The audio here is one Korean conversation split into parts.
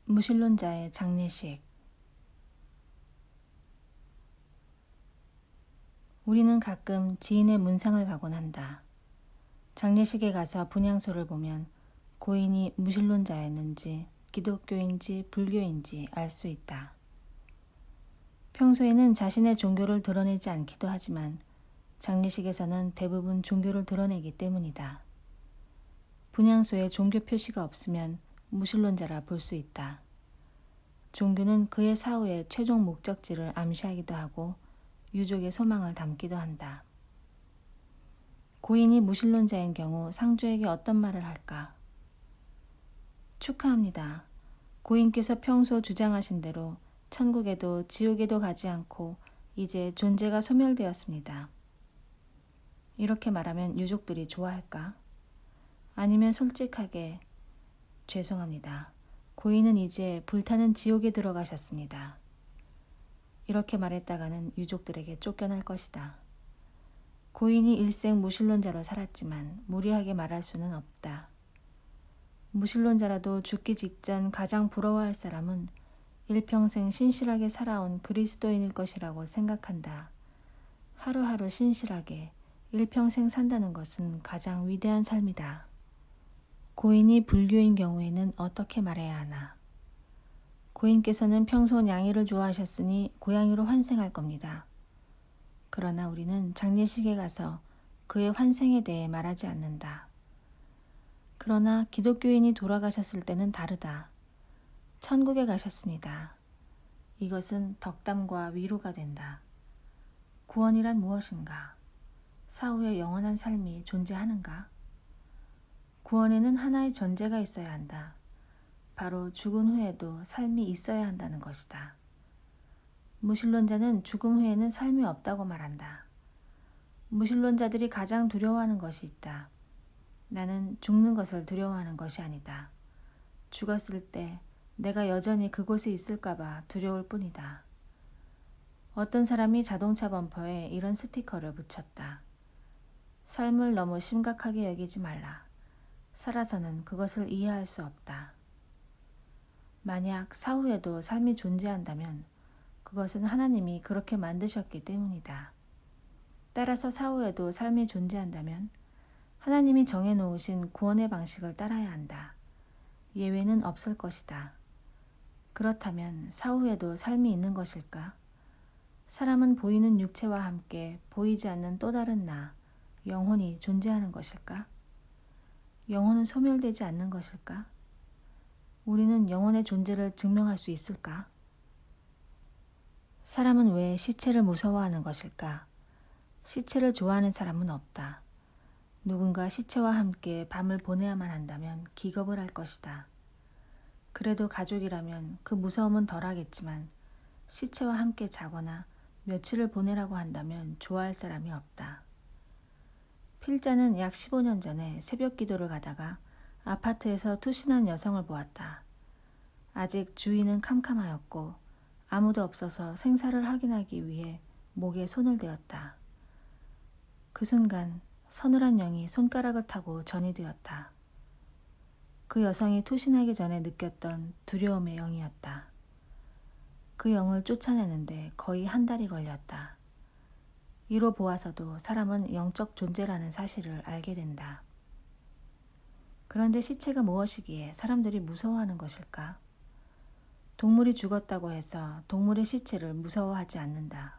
무신론자의 장례식. 우리는 가끔 지인의 문상을 가곤 한다. 장례식에 가서 분향소를 보면 고인이 무신론자였는지 기독교인지 불교인지 알 수 있다. 평소에는 자신의 종교를 드러내지 않기도 하지만 장례식에서는 대부분 종교를 드러내기 때문이다. 분향소에 종교 표시가 없으면 무신론자라 볼 수 있다. 종교는 그의 사후의 최종 목적지를 암시하기도 하고 유족의 소망을 담기도 한다. 고인이 무신론자인 경우 상주에게 어떤 말을 할까? 축하합니다. 고인께서 평소 주장하신 대로 천국에도 지옥에도 가지 않고 이제 존재가 소멸되었습니다. 이렇게 말하면 유족들이 좋아할까? 아니면 솔직하게 죄송합니다. 고인은 이제 불타는 지옥에 들어가셨습니다. 이렇게 말했다가는 유족들에게 쫓겨날 것이다. 고인이 일생 무신론자로 살았지만 무리하게 말할 수는 없다. 무신론자라도 죽기 직전 가장 부러워할 사람은 일평생 신실하게 살아온 그리스도인일 것이라고 생각한다. 하루하루 신실하게 일평생 산다는 것은 가장 위대한 삶이다. 고인이 불교인 경우에는 어떻게 말해야 하나? 고인께서는 평소 냥이를 좋아하셨으니 고양이로 환생할 겁니다. 그러나 우리는 장례식에 가서 그의 환생에 대해 말하지 않는다. 그러나 기독교인이 돌아가셨을 때는 다르다. 천국에 가셨습니다. 이것은 덕담과 위로가 된다. 구원이란 무엇인가? 사후에 영원한 삶이 존재하는가? 구원에는 하나의 전제가 있어야 한다. 바로 죽은 후에도 삶이 있어야 한다는 것이다. 무신론자는 죽음 후에는 삶이 없다고 말한다. 무신론자들이 가장 두려워하는 것이 있다. 나는 죽는 것을 두려워하는 것이 아니다. 죽었을 때 내가 여전히 그곳에 있을까봐 두려울 뿐이다. 어떤 사람이 자동차 범퍼에 이런 스티커를 붙였다. 삶을 너무 심각하게 여기지 말라. 살아서는 그것을 이해할 수 없다. 만약 사후에도 삶이 존재한다면 그것은 하나님이 그렇게 만드셨기 때문이다. 따라서 사후에도 삶이 존재한다면 하나님이 정해놓으신 구원의 방식을 따라야 한다. 예외는 없을 것이다. 그렇다면 사후에도 삶이 있는 것일까? 사람은 보이는 육체와 함께 보이지 않는 또 다른 나, 영혼이 존재하는 것일까? 영혼은 소멸되지 않는 것일까? 우리는 영혼의 존재를 증명할 수 있을까? 사람은 왜 시체를 무서워하는 것일까? 시체를 좋아하는 사람은 없다. 누군가 시체와 함께 밤을 보내야만 한다면 기겁을 할 것이다. 그래도 가족이라면 그 무서움은 덜하겠지만 시체와 함께 자거나 며칠을 보내라고 한다면 좋아할 사람이 없다. 필자는 약 15년 전에 새벽 기도를 가다가 아파트에서 투신한 여성을 보았다. 아직 주위는 캄캄하였고 아무도 없어서 생사를 확인하기 위해 목에 손을 대었다. 그 순간 서늘한 영이 손가락을 타고 전이 되었다. 그 여성이 투신하기 전에 느꼈던 두려움의 영이었다. 그 영을 쫓아내는데 거의 한 달이 걸렸다. 이로 보아서도 사람은 영적 존재라는 사실을 알게 된다. 그런데 시체가 무엇이기에 사람들이 무서워하는 것일까? 동물이 죽었다고 해서 동물의 시체를 무서워하지 않는다.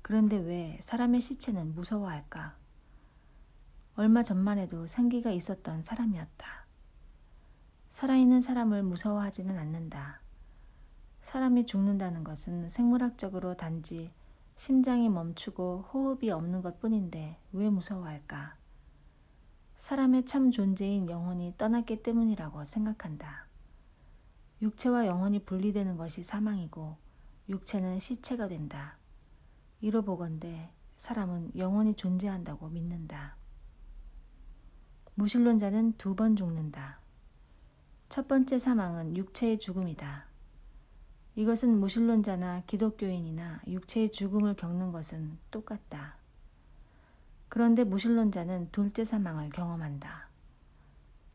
그런데 왜 사람의 시체는 무서워할까? 얼마 전만 해도 생기가 있었던 사람이었다. 살아있는 사람을 무서워하지는 않는다. 사람이 죽는다는 것은 생물학적으로 단지 심장이 멈추고 호흡이 없는 것뿐인데 왜 무서워할까? 사람의 참 존재인 영혼이 떠났기 때문이라고 생각한다. 육체와 영혼이 분리되는 것이 사망이고 육체는 시체가 된다. 이로 보건대 사람은 영혼이 존재한다고 믿는다. 무신론자는 2번 죽는다. 첫 번째 사망은 육체의 죽음이다. 이것은 무신론자나 기독교인이나 육체의 죽음을 겪는 것은 똑같다. 그런데 무신론자는 둘째 사망을 경험한다.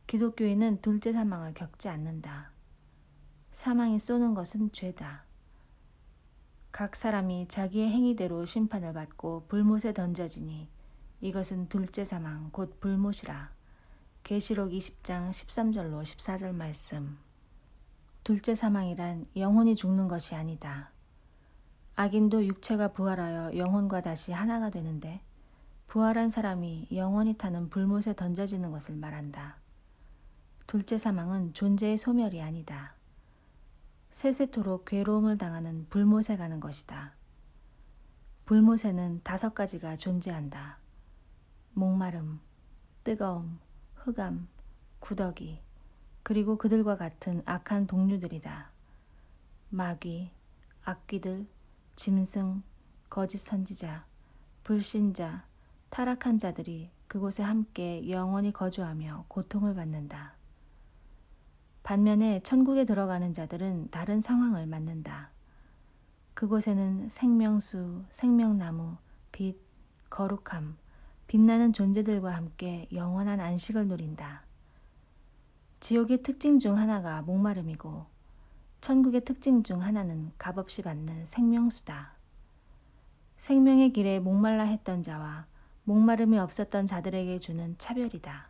기독교인은 둘째 사망을 겪지 않는다. 사망이 쏘는 것은 죄다. 각 사람이 자기의 행위대로 심판을 받고 불못에 던져지니 이것은 둘째 사망 곧 불못이라. 계시록 20장 13절로 14절 말씀. 둘째 사망이란 영혼이 죽는 것이 아니다. 악인도 육체가 부활하여 영혼과 다시 하나가 되는데 부활한 사람이 영원히 타는 불못에 던져지는 것을 말한다. 둘째 사망은 존재의 소멸이 아니다. 세세토록 괴로움을 당하는 불못에 가는 것이다. 불못에는 5가지가 존재한다. 목마름, 뜨거움, 흑암, 구더기, 그리고 그들과 같은 악한 동류들이다. 마귀, 악귀들, 짐승, 거짓 선지자, 불신자, 타락한 자들이 그곳에 함께 영원히 거주하며 고통을 받는다. 반면에 천국에 들어가는 자들은 다른 상황을 맞는다. 그곳에는 생명수, 생명나무, 빛, 거룩함, 빛나는 존재들과 함께 영원한 안식을 누린다. 지옥의 특징 중 하나가 목마름이고 천국의 특징 중 하나는 값없이 받는 생명수다. 생명의 길에 목말라 했던 자와 목마름이 없었던 자들에게 주는 차별이다.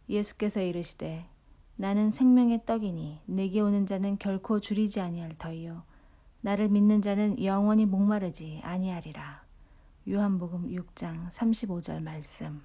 예수께서 이르시되 나는 생명의 떡이니 내게 오는 자는 결코 줄이지 아니할 터이요 나를 믿는 자는 영원히 목마르지 아니하리라. 요한복음 6장 35절 말씀.